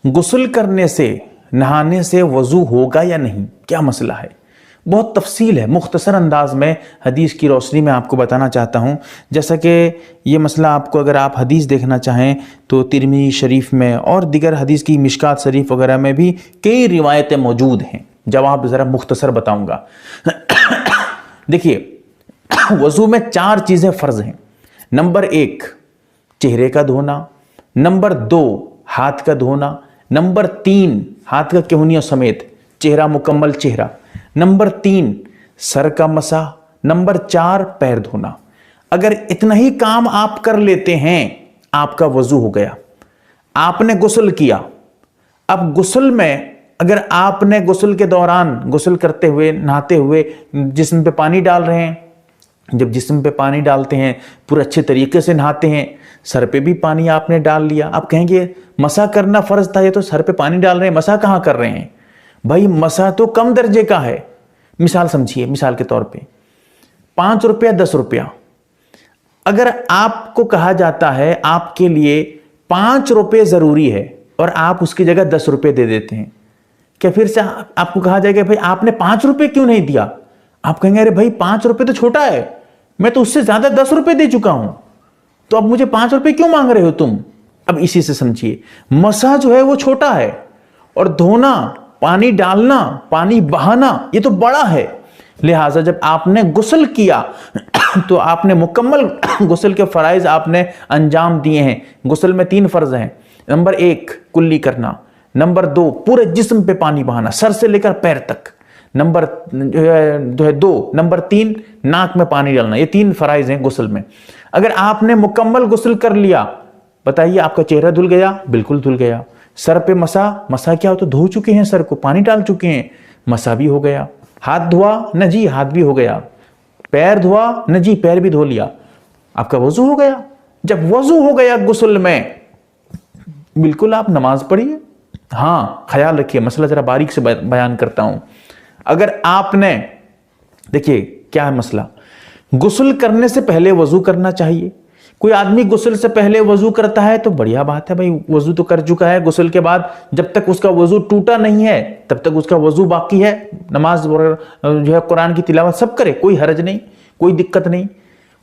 गुस्ल करने से, नहाने से वज़ू होगा या नहीं, क्या मसला है? बहुत तफसील है, मुख्तसर अंदाज में हदीस की रोशनी में आपको बताना चाहता हूँ। जैसा कि ये मसला आपको अगर आप हदीस देखना चाहें तो तिरमिज़ी शरीफ में और दिगर हदीस की मिशकात शरीफ वगैरह में भी कई रिवायतें मौजूद हैं। जवाब ज़रा मुख्तसर बताऊँगा। देखिए, वज़ू में 4 चीज़ें फ़र्ज़ हैं। नंबर 1 चेहरे का धोना, नंबर 2 हाथ का धोना, नंबर 3 हाथ का केहूनियों समेत चेहरा, मुकम्मल चेहरा, नंबर 3 सर का मसा, नंबर 4 पैर धोना। अगर इतना ही काम आप कर लेते हैं आपका वज़ू हो गया। आपने गुस्ल किया, अब गुस्ल में अगर आपने गुस्ल के दौरान, गुस्ल करते हुए, नहाते हुए जिस्म पे पानी डाल रहे हैं, जब जिस्म पे पानी डालते हैं पूरे अच्छे तरीके से नहाते हैं, सर पे भी पानी आपने डाल लिया। आप कहेंगे मसा करना फ़र्ज़ था, ये तो सर पे पानी डाल रहे हैं, मसा कहाँ कर रहे हैं? भाई मसा तो कम दर्जे का है। मिसाल समझिए, मिसाल के तौर पे 5 रुपया 10 रुपया, अगर आपको कहा जाता है आपके लिए 5 रुपये ज़रूरी है और आप उसकी जगह 10 रुपये दे देते हैं, क्या फिर से आपको कहा जाएगा भाई आपने 5 रुपये क्यों नहीं दिया? आप कहेंगे अरे भाई 5 रुपये तो छोटा है, मैं तो उससे ज़्यादा 10 रुपये दे चुका हूं, तो अब मुझे 5 रुपये क्यों मांग रहे हो तुम? अब इसी से समझिए, मसा जो है वो छोटा है और धोना, पानी डालना, पानी बहाना, ये तो बड़ा है। लिहाजा जब आपने गुस्ल किया तो आपने मुकम्मल गुस्ल के फ़राइज़ आपने अंजाम दिए हैं। गुस्ल में 3 फ़र्ज़ हैं। नंबर 1 कुल्ली करना, नंबर 2 पूरे जिस्म पे पानी बहाना, सर से लेकर पैर तक, नंबर 2, नंबर 3 नाक में पानी डालना। ये 3 फ़राइज़ हैं गुस्ल में। अगर आपने मुकम्मल गुस्ल कर लिया, बताइए आपका चेहरा धुल गया? बिल्कुल धुल गया। सर पे मसा, मसा क्या हो, तो धो चुके हैं सर को, पानी डाल चुके हैं, मसा भी हो गया। हाथ धोआ? न जी, हाथ भी हो गया। पैर धोआ? न जी, पैर भी धो लिया। आपका वज़ू हो गया। जब वज़ू हो गया गुस्ल में, बिल्कुल आप नमाज पढ़िए। हाँ, ख्याल रखिए, मसला जरा बारीक से बयान करता हूं। अगर आपने, देखिए क्या है मसला, गुस्ल करने से पहले वज़ू करना चाहिए। कोई आदमी गुस्ल से पहले वज़ू करता है तो बढ़िया बात है भाई, वज़ू तो कर चुका है। गुस्ल के बाद जब तक उसका वज़ू टूटा नहीं है तब तक उसका वज़ू बाकी है। नमाज जो है, कुरान की तिलावत सब करे, कोई हरज नहीं, कोई दिक्कत नहीं।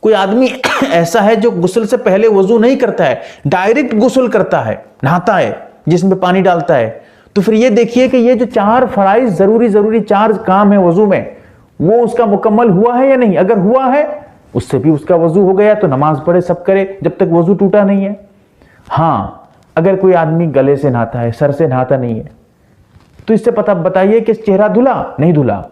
कोई आदमी ऐसा है जो गुस्ल से पहले वज़ू नहीं करता है, डायरेक्ट गुस्ल करता है, नहाता है, जिसमें पानी डालता है, तो फिर ये देखिए कि ये जो 4 फ़राइज़ ज़रूरी 4 काम है वज़ू में, वो उसका मुकम्मल हुआ है या नहीं? अगर हुआ है उससे भी उसका वज़ू हो गया तो नमाज पढ़े, सब करे, जब तक वज़ू टूटा नहीं है। हाँ, अगर कोई आदमी गले से नहाता है, सर से नहाता नहीं है, तो इससे पता बताइए कि चेहरा धुला? नहीं धुला।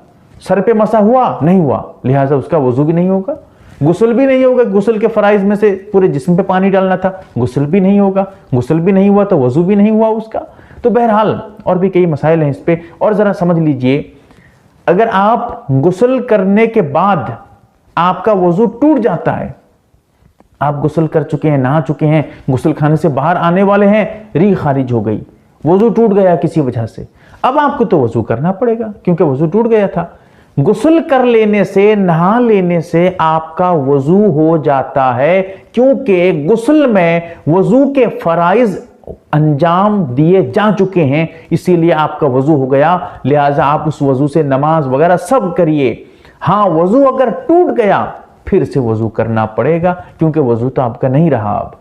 सर पे मसा हुआ? नहीं हुआ। लिहाजा उसका वज़ू भी नहीं होगा, गुस्ल भी नहीं होगा। गुस्ल के फ़राइज़ में से पूरे जिस्म पे पानी डालना था, गुस्ल भी नहीं होगा। गुस्ल भी नहीं हुआ तो वज़ू भी नहीं हुआ उसका। तो बहरहाल और भी कई मसाइल हैं इस पे। और ज़रा समझ लीजिए, अगर आप गुस्ल करने के बाद आपका वज़ू टूट जाता है, आप गुस्ल कर चुके हैं, नहा चुके हैं, गुस्ल खाने से बाहर आने वाले हैं, री खारिज हो गई, वज़ू टूट गया किसी वजह से, अब आपको तो वज़ू करना पड़ेगा क्योंकि वज़ू टूट गया था। गुस्ल कर लेने से, नहा लेने से आपका वज़ू हो जाता है, क्योंकि गुस्ल में वज़ू के फ़राइज़ अंजाम दिए जा चुके हैं, इसीलिए आपका वज़ू हो गया। लिहाजा आप उस वज़ू से नमाज वगैरह सब करिए। हाँ, वज़ू अगर टूट गया फिर से वज़ू करना पड़ेगा, क्योंकि वज़ू तो आपका नहीं रहा अब।